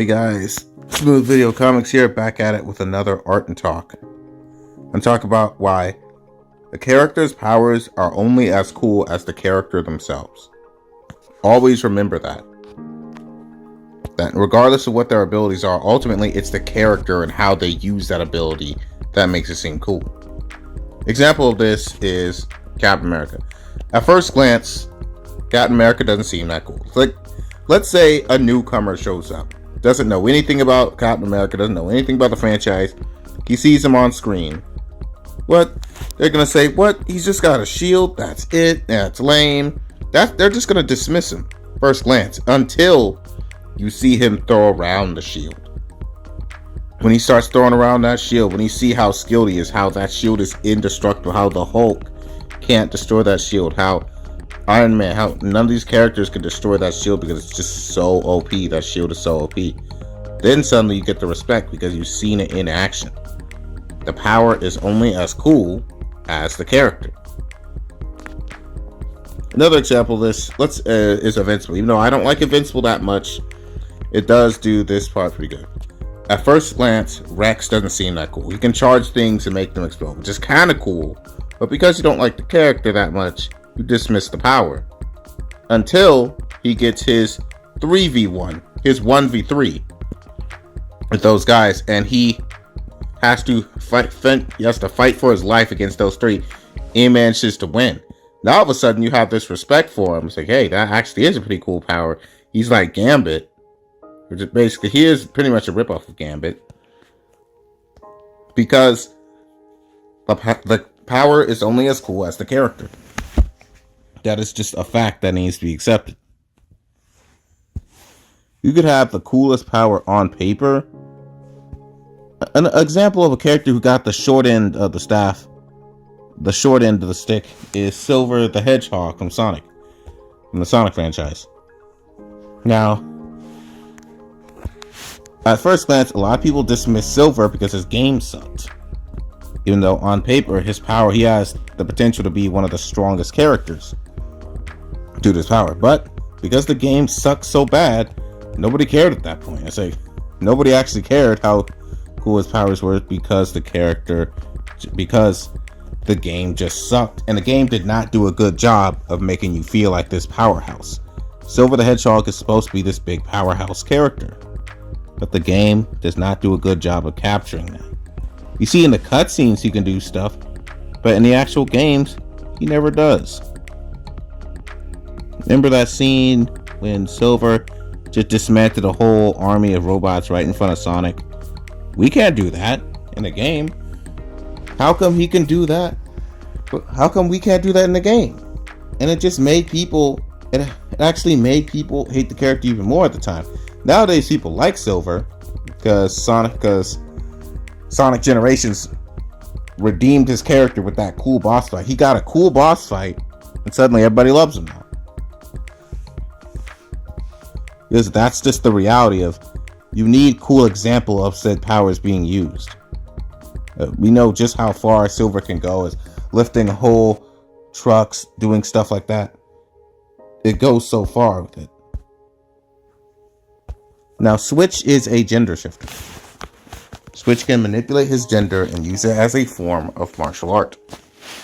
Hey guys, Smooth Video Comics here, back at it with another art and talk. And talk about why the character's powers are only as cool as the character themselves. Always remember that. That regardless of what their abilities are, ultimately it's the character and how they use that ability that makes it seem cool. Example of this is Captain America. At first glance, Captain America doesn't seem that cool. Like, let's say a newcomer shows up, doesn't know anything about Captain America, doesn't know anything about the franchise. He sees him on screen. What? They're gonna say, what? He's just got a shield, that's it, that's lame. They're just gonna dismiss him, first glance, until you see him throw around the shield. When he starts throwing around that shield, when you see how skilled he is, how that shield is indestructible, how the Hulk can't destroy that shield, how Iron Man, how none of these characters can destroy that shield because it's just so OP. That shield is so OP. Then suddenly you get the respect because you've seen it in action. The power is only as cool as the character. Another example of this is Invincible. Even though I don't like Invincible that much, it does do this part pretty good. At first glance, Rex doesn't seem that cool. He can charge things and make them explode, which is kind of cool. But because you don't like the character that much, you dismiss the power. Until he gets his 3v1, his 1v3 with those guys, and he has to fight for his life against those three, and manages to win. Now all of a sudden you have this respect for him. It's like, hey, that actually is a pretty cool power. He's like Gambit, which is basically, he is pretty much a ripoff of Gambit, because the power is only as cool as the character. That is just a fact that needs to be accepted. You could have the coolest power on paper. An example of a character who got the short end of the staff, the short end of the stick, is Silver the Hedgehog from Sonic, from the Sonic franchise. Now, at first glance, a lot of people dismiss Silver because his game sucked. Even though on paper, his power, he has the potential to be one of the strongest characters due to his power. But because the game sucked so bad, nobody cared at that point. It's like, nobody actually cared how cool his powers were because the game just sucked. And the game did not do a good job of making you feel like this powerhouse. Silver the Hedgehog is supposed to be this big powerhouse character, but the game does not do a good job of capturing that. You see in the cutscenes he can do stuff, but in the actual games, he never does. Remember that scene when Silver just dismantled a whole army of robots right in front of Sonic? We can't do that in the game. How come he can do that? How come we can't do that in the game? And it just made people, it actually made people hate the character even more at the time. Nowadays people like Silver because Sonic Generations redeemed his character with that cool boss fight. He got a cool boss fight and suddenly everybody loves him now. Because that's just the reality of, you need cool example of said powers being used. We know just how far Silver can go, is lifting whole trucks, doing stuff like that. It goes so far with it. Now Switch is a gender shifter. Switch can manipulate his gender and use it as a form of martial art.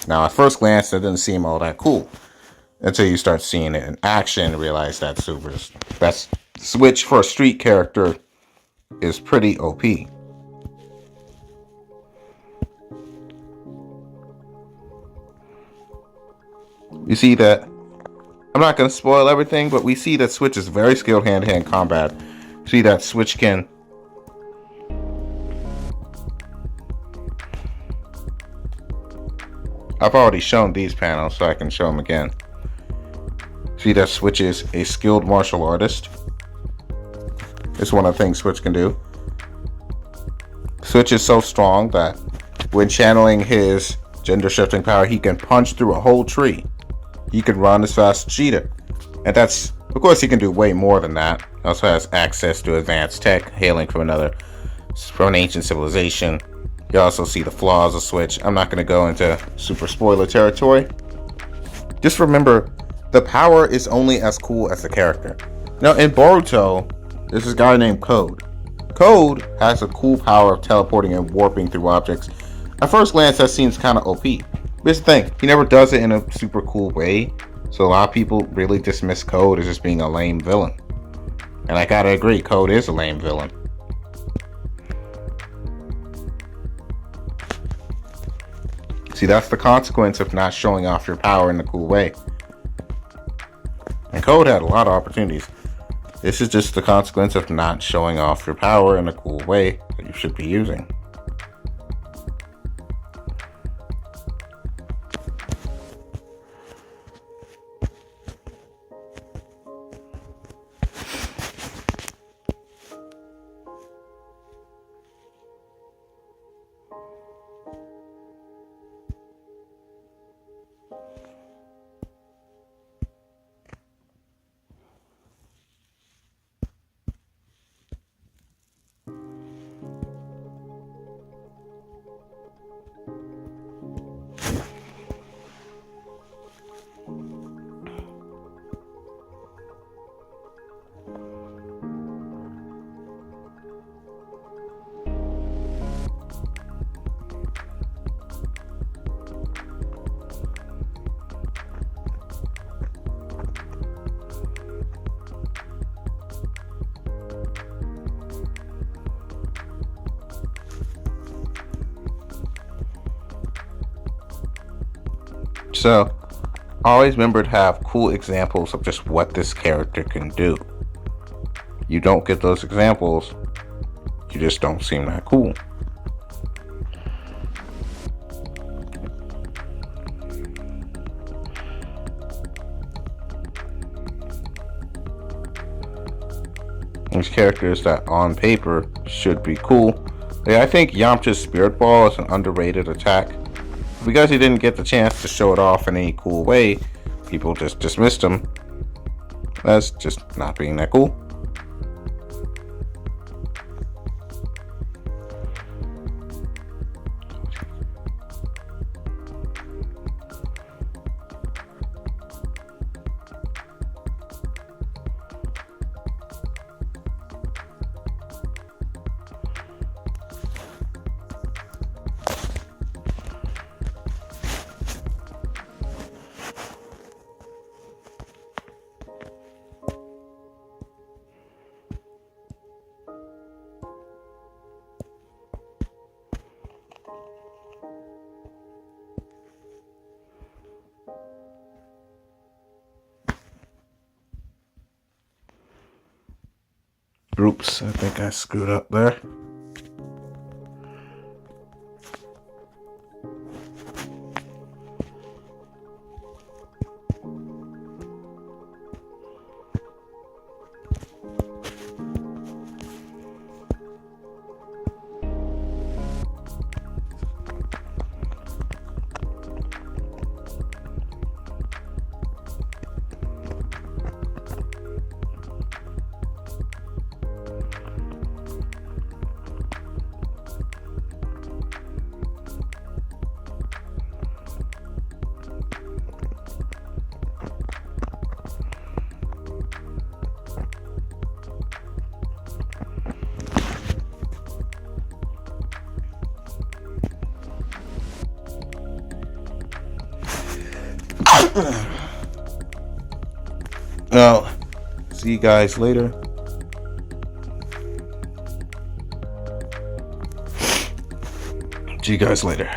Now at first glance that doesn't seem all that cool, until you start seeing it in action and realize that Switch for a street character is pretty OP. You see that, I'm not going to spoil everything, but we see that Switch is very skilled hand-to-hand combat. You see that Switch can I've already shown these panels, so I can show them again. See that Switch is a skilled martial artist. It's one of the things Switch can do. Switch is so strong that when channeling his gender shifting power, he can punch through a whole tree. He can run as fast as Cheetah. And that's, of course, he can do way more than that. He also has access to advanced tech, hailing from an ancient civilization. You also see the flaws of Switch. I'm not going to go into super spoiler territory. Just remember, the power is only as cool as the character. Now, in Boruto, There's this guy named Code. Code has a cool power of teleporting and warping through objects. At first glance, that seems kind of OP. But here's the thing, he never does it in a super cool way, so a lot of people really dismiss Code as just being a lame villain. And I gotta agree, Code is a lame villain. See, that's the consequence of not showing off your power in a cool way. And Code had a lot of opportunities. This is just the consequence of not showing off your power in a cool way that you should be using. So, always remember to have cool examples of just what this character can do. You don't get those examples, you just don't seem that cool. These characters that on paper should be cool. Yeah, I think Yamcha's Spirit Ball is an underrated attack. Because he didn't get the chance to show it off in any cool way, people just dismissed him as just not being that cool. Oops, I think I screwed up there. Well, see you guys later. See you guys later.